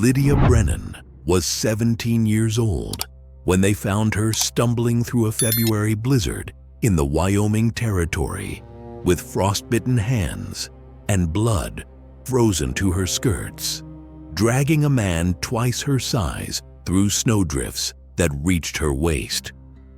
Lydia Brennan was 17 years old when they found her stumbling through a February blizzard in the Wyoming territory with frostbitten hands and blood frozen to her skirts, dragging a man twice her size through snowdrifts that reached her waist.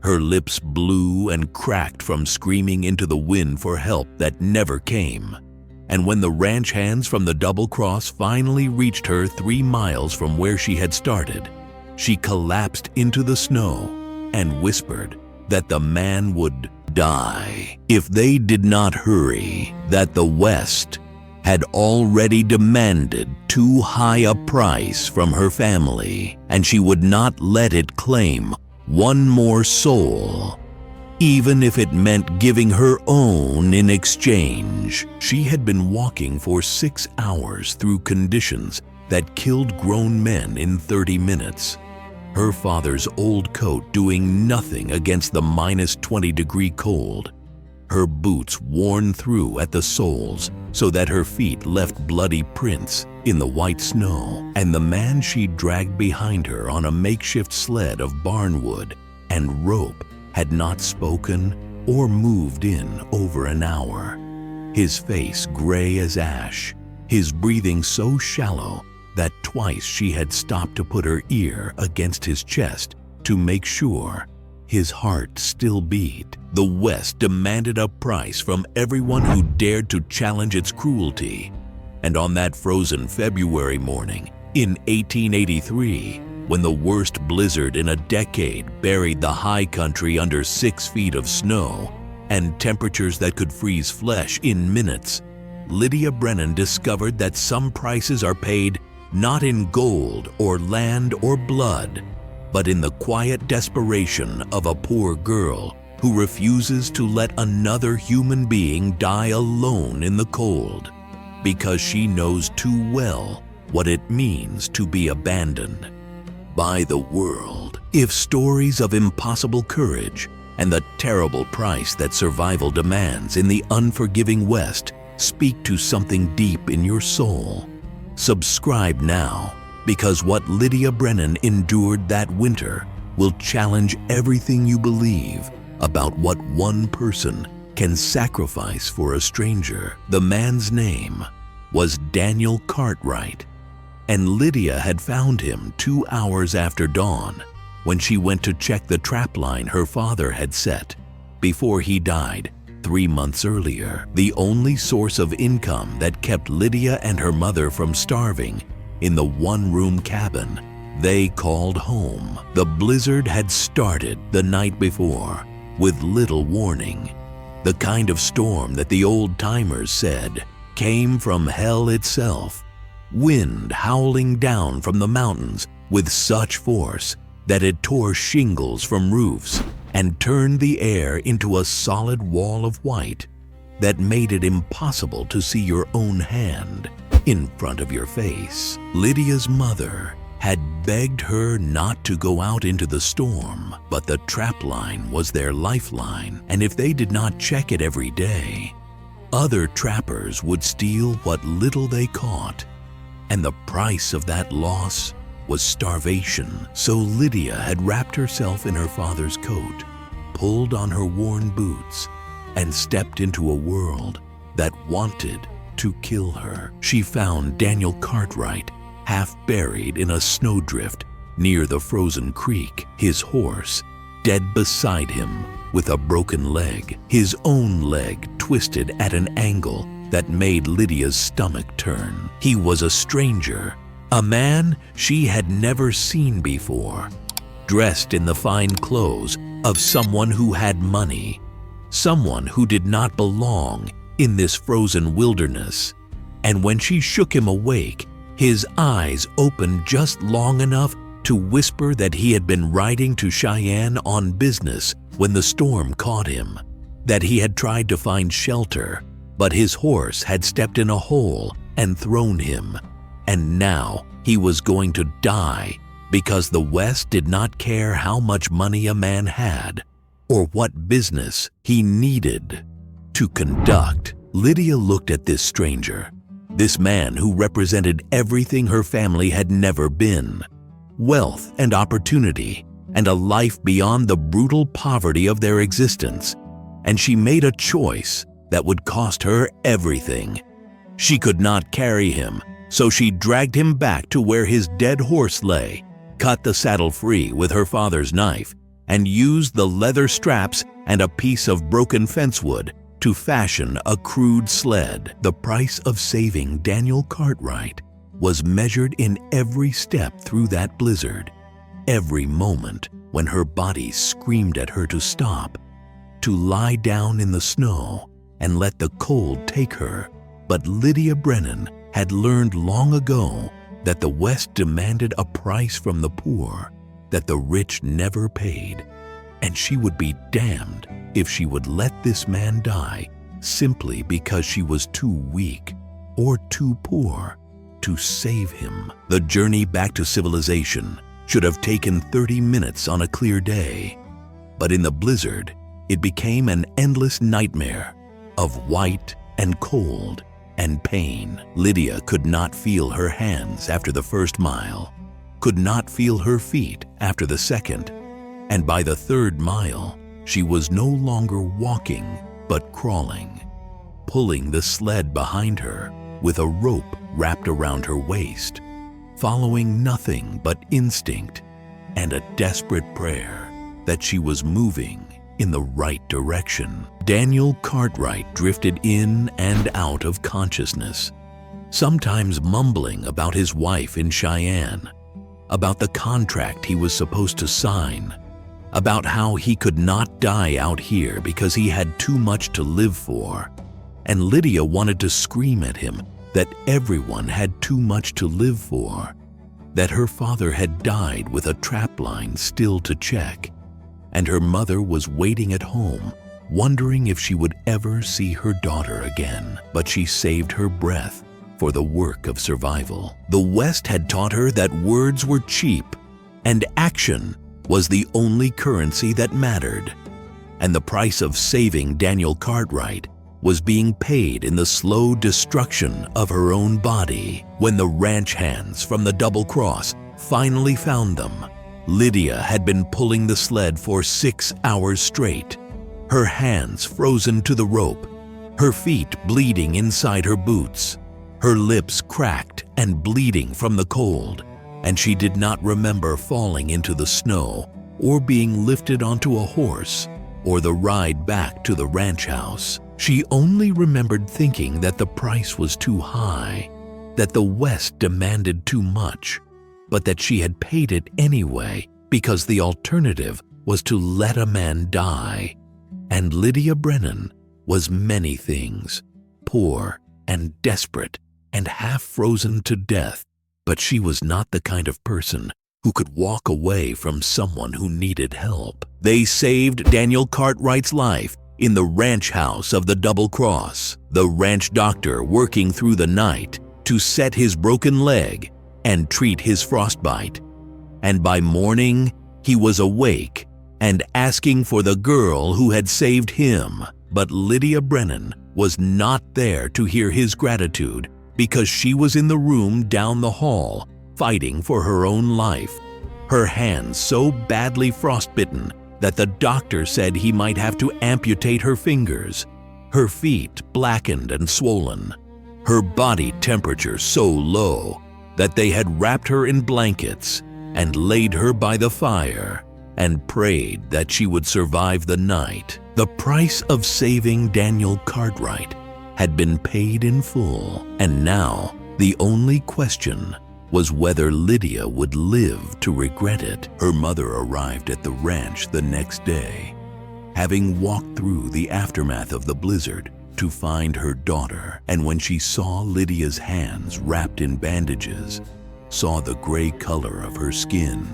Her lips blue and cracked from screaming into the wind for help that never came. And when the ranch hands from the double cross finally reached her 3 miles from where she had started, she collapsed into the snow and whispered that the man would die if they did not hurry, that the West had already demanded too high a price from her family, and she would not let it claim one more soul, even if it meant giving her own in exchange. She had been walking for 6 hours through conditions that killed grown men in 30 minutes. Her father's old coat doing nothing against the -20-degree cold. Her boots worn through at the soles so that her feet left bloody prints in the white snow. And the man she dragged behind her on a makeshift sled of barnwood and rope had not spoken or moved in over an hour. His face gray as ash, his breathing so shallow that twice she had stopped to put her ear against his chest to make sure his heart still beat. The West demanded a price from everyone who dared to challenge its cruelty. And on that frozen February morning in 1883, when the worst blizzard in a decade buried the high country under 6 feet of snow and temperatures that could freeze flesh in minutes, Lydia Brennan discovered that some prices are paid not in gold or land or blood, but in the quiet desperation of a poor girl who refuses to let another human being die alone in the cold because she knows too well what it means to be abandoned by the world. If stories of impossible courage and the terrible price that survival demands in the unforgiving West speak to something deep in your soul, subscribe now, because what Lydia Brennan endured that winter will challenge everything you believe about what one person can sacrifice for a stranger. The man's name was Daniel Cartwright, and Lydia had found him 2 hours after dawn when she went to check the trapline her father had set before he died 3 months earlier. The only source of income that kept Lydia and her mother from starving in the one-room cabin they called home. The blizzard had started the night before with little warning, the kind of storm that the old-timers said came from hell itself, wind howling down from the mountains with such force that it tore shingles from roofs and turned the air into a solid wall of white that made it impossible to see your own hand in front of your face. Lydia's mother had begged her not to go out into the storm, but the trapline was their lifeline, and if they did not check it every day, other trappers would steal what little they caught, and the price of that loss was starvation. So Lydia had wrapped herself in her father's coat, pulled on her worn boots, and stepped into a world that wanted to kill her. She found Daniel Cartwright half buried in a snowdrift near the frozen creek, his horse dead beside him with a broken leg, his own leg twisted at an angle that made Lydia's stomach turn. He was a stranger, a man she had never seen before, dressed in the fine clothes of someone who had money, someone who did not belong in this frozen wilderness. And when she shook him awake, his eyes opened just long enough to whisper that he had been riding to Cheyenne on business when the storm caught him, that he had tried to find shelter, but his horse had stepped in a hole and thrown him, and now he was going to die because the West did not care how much money a man had or what business he needed to conduct. Lydia looked at this stranger, This man who represented everything her family had never been: wealth and opportunity, and a life beyond the brutal poverty of their existence. And she made a choice that would cost her everything. She could not carry him, so she dragged him back to where his dead horse lay, cut the saddle free with her father's knife, and used the leather straps and a piece of broken fence wood to fashion a crude sled. The price of saving Daniel Cartwright was measured in every step through that blizzard, every moment when her body screamed at her to stop, to lie down in the snow and let the cold take her. But Lydia Brennan had learned long ago that the West demanded a price from the poor that the rich never paid, and she would be damned if she would let this man die simply because she was too weak or too poor to save him. The journey back to civilization should have taken 30 minutes on a clear day, but in the blizzard, it became an endless nightmare of white and cold and pain. Lydia could not feel her hands after the first mile, could not feel her feet after the second, and by the third mile, she was no longer walking but crawling, pulling the sled behind her with a rope wrapped around her waist, following nothing but instinct and a desperate prayer that she was moving in the right direction. Daniel Cartwright drifted in and out of consciousness, sometimes mumbling about his wife in Cheyenne, about the contract he was supposed to sign, about how he could not die out here because he had too much to live for. And Lydia wanted to scream at him that everyone had too much to live for, that her father had died with a trapline still to check, and her mother was waiting at home, wondering if she would ever see her daughter again. But she saved her breath for the work of survival. The West had taught her that words were cheap, and action was the only currency that mattered. And the price of saving Daniel Cartwright was being paid in the slow destruction of her own body. When the ranch hands from the Double Cross finally found them, Lydia had been pulling the sled for 6 hours straight, her hands frozen to the rope, her feet bleeding inside her boots, her lips cracked and bleeding from the cold, and she did not remember falling into the snow or being lifted onto a horse or the ride back to the ranch house. She only remembered thinking that the price was too high, that the West demanded too much, but that she had paid it anyway because the alternative was to let a man die. And Lydia Brennan was many things, poor and desperate and half frozen to death, but she was not the kind of person who could walk away from someone who needed help. They saved Daniel Cartwright's life in the ranch house of the Double Cross, the ranch doctor working through the night to set his broken leg and treat his frostbite. And by morning, he was awake and asking for the girl who had saved him. But Lydia Brennan was not there to hear his gratitude because she was in the room down the hall fighting for her own life, her hands so badly frostbitten that the doctor said he might have to amputate her fingers, her feet blackened and swollen, her body temperature so low that they had wrapped her in blankets and laid her by the fire and prayed that she would survive the night. The price of saving Daniel Cartwright had been paid in full, and now the only question was whether Lydia would live to regret it. Her mother arrived at the ranch the next day, having walked through the aftermath of the blizzard to find her daughter, and when she saw Lydia's hands wrapped in bandages, saw the gray color of her skin,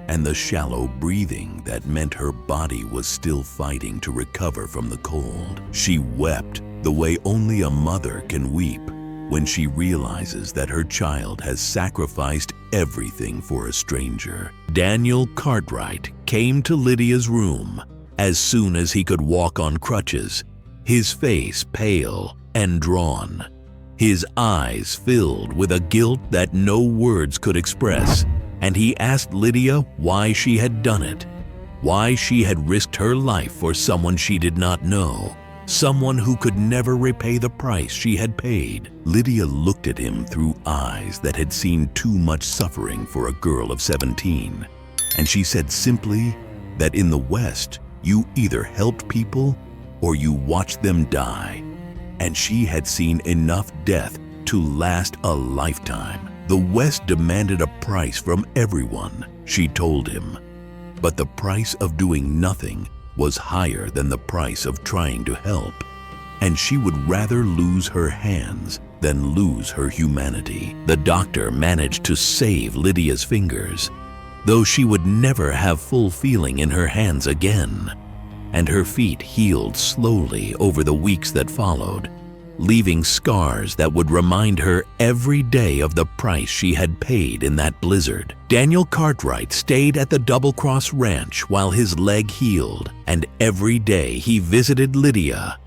and the shallow breathing that meant her body was still fighting to recover from the cold, she wept the way only a mother can weep when she realizes that her child has sacrificed everything for a stranger. Daniel Cartwright came to Lydia's room as soon as he could walk on crutches, his face pale and drawn, his eyes filled with a guilt that no words could express, and he asked Lydia why she had done it, why she had risked her life for someone she did not know, someone who could never repay the price she had paid. Lydia looked at him through eyes that had seen too much suffering for a girl of 17, and she said simply that in the West, you either helped people or you watched them die, and she had seen enough death to last a lifetime. The West demanded a price from everyone, she told him, but the price of doing nothing was higher than the price of trying to help, and she would rather lose her hands than lose her humanity. The doctor managed to save Lydia's fingers, though she would never have full feeling in her hands again, and her feet healed slowly over the weeks that followed, leaving scars that would remind her every day of the price she had paid in that blizzard. Daniel Cartwright stayed at the Double Cross Ranch while his leg healed, and every day he visited Lydia,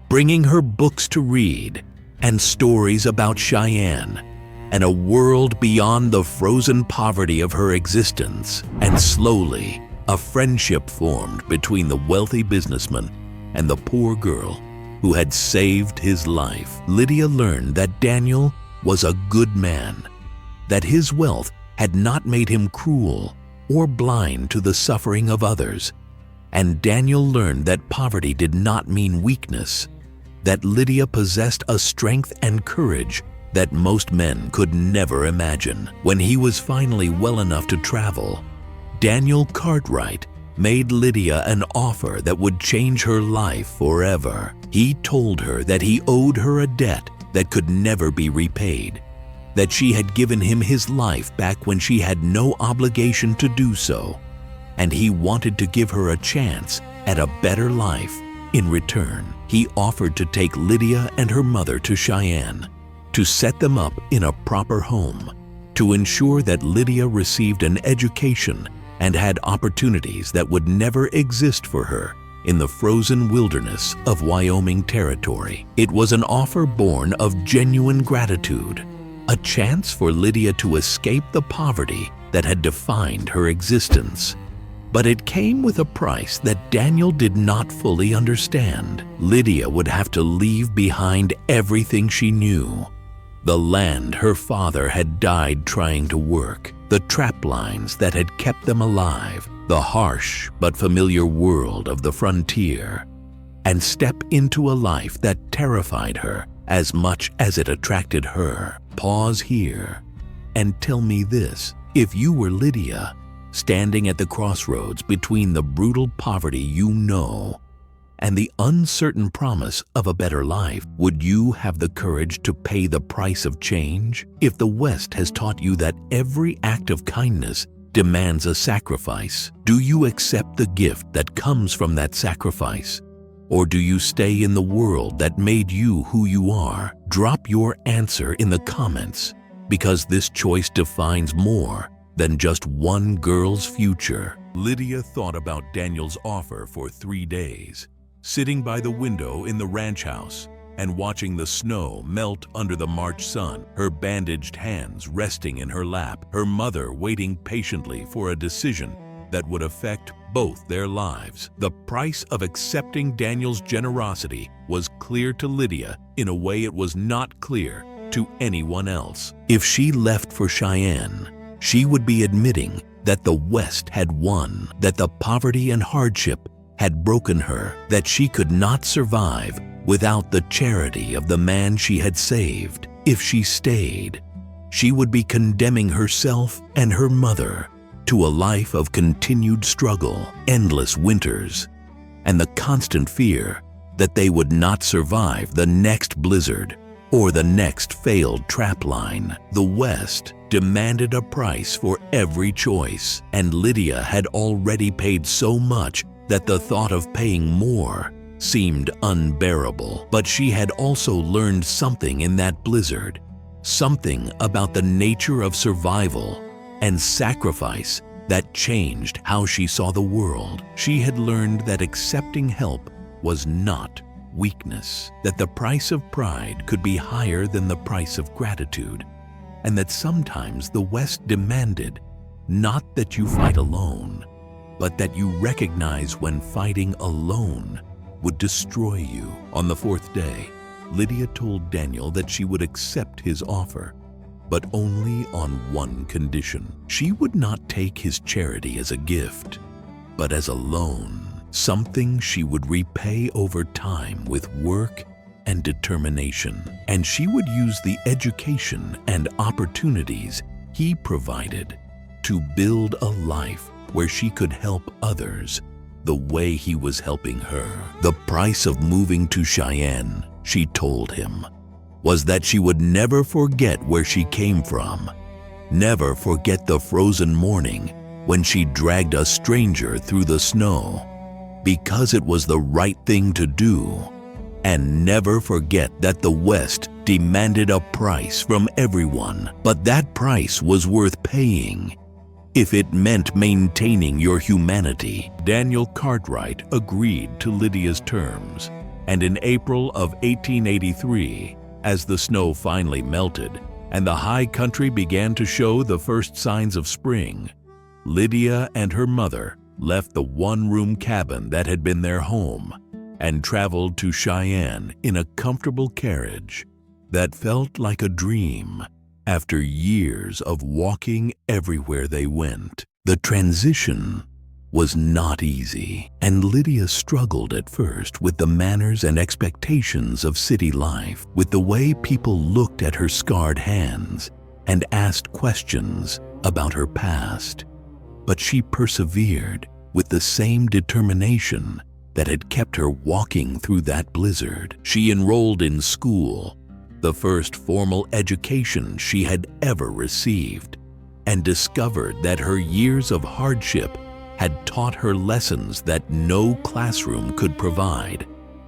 bringing her books to read and stories about Cheyenne and a world beyond the frozen poverty of her existence. And slowly, a friendship formed between the wealthy businessman and the poor girl who had saved his life. Lydia learned that Daniel was a good man, that his wealth had not made him cruel or blind to the suffering of others. And Daniel learned that poverty did not mean weakness, that Lydia possessed a strength and courage that most men could never imagine. When he was finally well enough to travel, Daniel Cartwright made Lydia an offer that would change her life forever. He told her that he owed her a debt that could never be repaid, that she had given him his life back when she had no obligation to do so, and he wanted to give her a chance at a better life. In return, he offered to take Lydia and her mother to Cheyenne, to set them up in a proper home, to ensure that Lydia received an education and had opportunities that would never exist for her in the frozen wilderness of Wyoming territory. It was an offer born of genuine gratitude, a chance for Lydia to escape the poverty that had defined her existence. But it came with a price that Daniel did not fully understand. Lydia would have to leave behind everything she knew: the land her father had died trying to work, the trap lines that had kept them alive, the harsh but familiar world of the frontier, and step into a life that terrified her as much as it attracted her. Pause here and tell me this: if you were Lydia, standing at the crossroads between the brutal poverty you know and the uncertain promise of a better life, would you have the courage to pay the price of change? If the West has taught you that every act of kindness demands a sacrifice, do you accept the gift that comes from that sacrifice? Or do you stay in the world that made you who you are? Drop your answer in the comments, because this choice defines more than just one girl's future. Lydia thought about Daniel's offer for 3 days, sitting by the window in the ranch house and watching the snow melt under the March sun, her bandaged hands resting in her lap, her mother waiting patiently for a decision that would affect both their lives. The price of accepting Daniel's generosity was clear to Lydia in a way it was not clear to anyone else. If she left for Cheyenne, she would be admitting that the West had won, that the poverty and hardship had broken her, that she could not survive without the charity of the man she had saved. If she stayed, she would be condemning herself and her mother to a life of continued struggle, endless winters, and the constant fear that they would not survive the next blizzard or the next failed trap line. The West demanded a price for every choice, and Lydia had already paid so much that the thought of paying more seemed unbearable. But she had also learned something in that blizzard, something about the nature of survival and sacrifice that changed how she saw the world. She had learned that accepting help was not weakness, that the price of pride could be higher than the price of gratitude, and that sometimes the West demanded not that you fight alone, but that you recognize when fighting alone would destroy you. On the fourth day, Lydia told Daniel that she would accept his offer, but only on one condition. She would not take his charity as a gift, but as a loan, something she would repay over time with work and determination. And she would use the education and opportunities he provided to build a life where she could help others the way he was helping her. The price of moving to Cheyenne, she told him, was that she would never forget where she came from, never forget the frozen morning when she dragged a stranger through the snow because it was the right thing to do, and never forget that the West demanded a price from everyone, but that price was worth paying if it meant maintaining your humanity. Daniel Cartwright agreed to Lydia's terms, and in April of 1883, as the snow finally melted and the high country began to show the first signs of spring, Lydia and her mother left the one-room cabin that had been their home and traveled to Cheyenne in a comfortable carriage that felt like a dream after years of walking everywhere they went. The transition was not easy, and Lydia struggled at first with the manners and expectations of city life, with the way people looked at her scarred hands and asked questions about her past. But she persevered with the same determination that had kept her walking through that blizzard. She enrolled in school, the first formal education she had ever received, and discovered that her years of hardship had taught her lessons that no classroom could provide,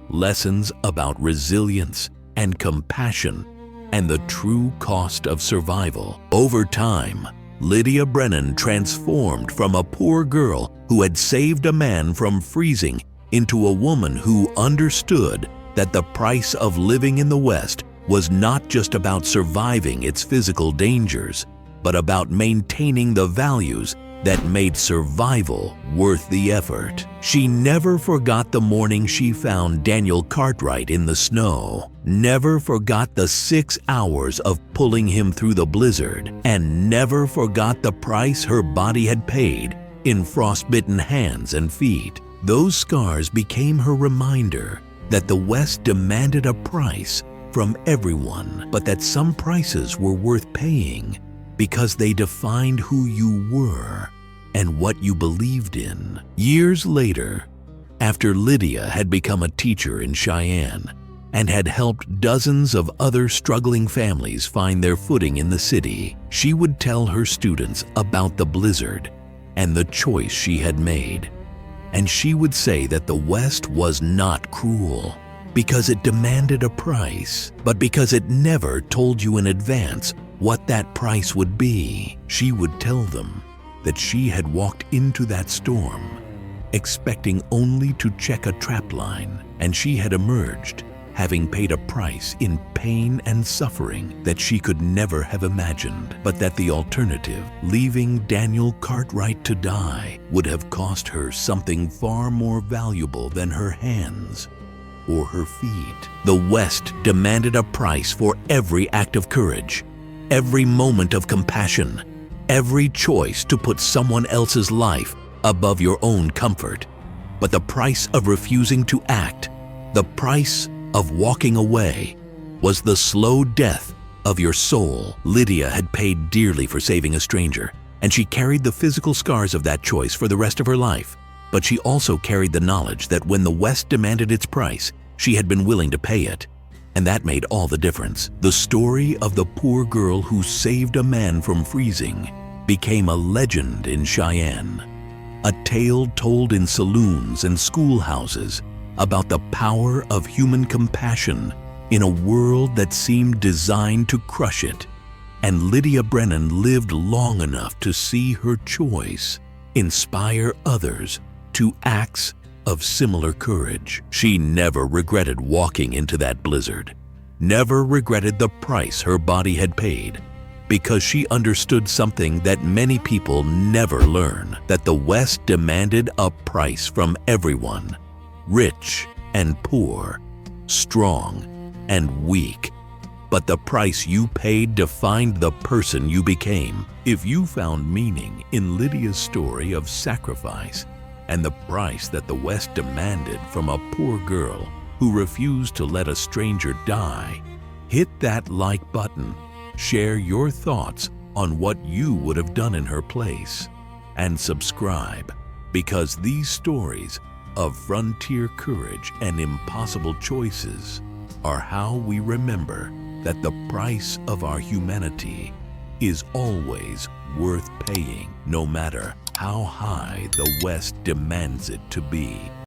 lessons about resilience and compassion and the true cost of survival. Over time, Lydia Brennan transformed from a poor girl who had saved a man from freezing into a woman who understood that the price of living in the West was not just about surviving its physical dangers, but about maintaining the values that made survival worth the effort. She never forgot the morning she found Daniel Cartwright in the snow, never forgot the 6 hours of pulling him through the blizzard, and never forgot the price her body had paid in frostbitten hands and feet. Those scars became her reminder that the West demanded a price from everyone, but that some prices were worth paying because they defined who you were and what you believed in. Years later, after Lydia had become a teacher in Cheyenne and had helped dozens of other struggling families find their footing in the city, she would tell her students about the blizzard and the choice she had made. And she would say that the West was not cruel because it demanded a price, but because it never told you in advance what that price would be. She would tell them that she had walked into that storm expecting only to check a trap line, and she had emerged having paid a price in pain and suffering that she could never have imagined, but that the alternative, leaving Daniel Cartwright to die, would have cost her something far more valuable than her hands or her feet. The West demanded a price for every act of courage, every moment of compassion, every choice to put someone else's life above your own comfort. But the price of refusing to act, the price of walking away, was the slow death of your soul. Lydia had paid dearly for saving a stranger, and she carried the physical scars of that choice for the rest of her life. But she also carried the knowledge that when the West demanded its price, she had been willing to pay it. And that made all the difference. The story of the poor girl who saved a man from freezing became a legend in Cheyenne, a tale told in saloons and schoolhouses about the power of human compassion in a world that seemed designed to crush it. And Lydia Brennan lived long enough to see her choice inspire others to acts of similar courage. She never regretted walking into that blizzard, never regretted the price her body had paid, because she understood something that many people never learn, that the West demanded a price from everyone, rich and poor, strong and weak. But the price you paid defined the person you became. If you found meaning in Lydia's story of sacrifice and the price that the West demanded from a poor girl who refused to let a stranger die, hit that like button, share your thoughts on what you would have done in her place, and subscribe, because these stories of frontier courage and impossible choices are how we remember that the price of our humanity is always worth paying, no matter how high the West demands it to be.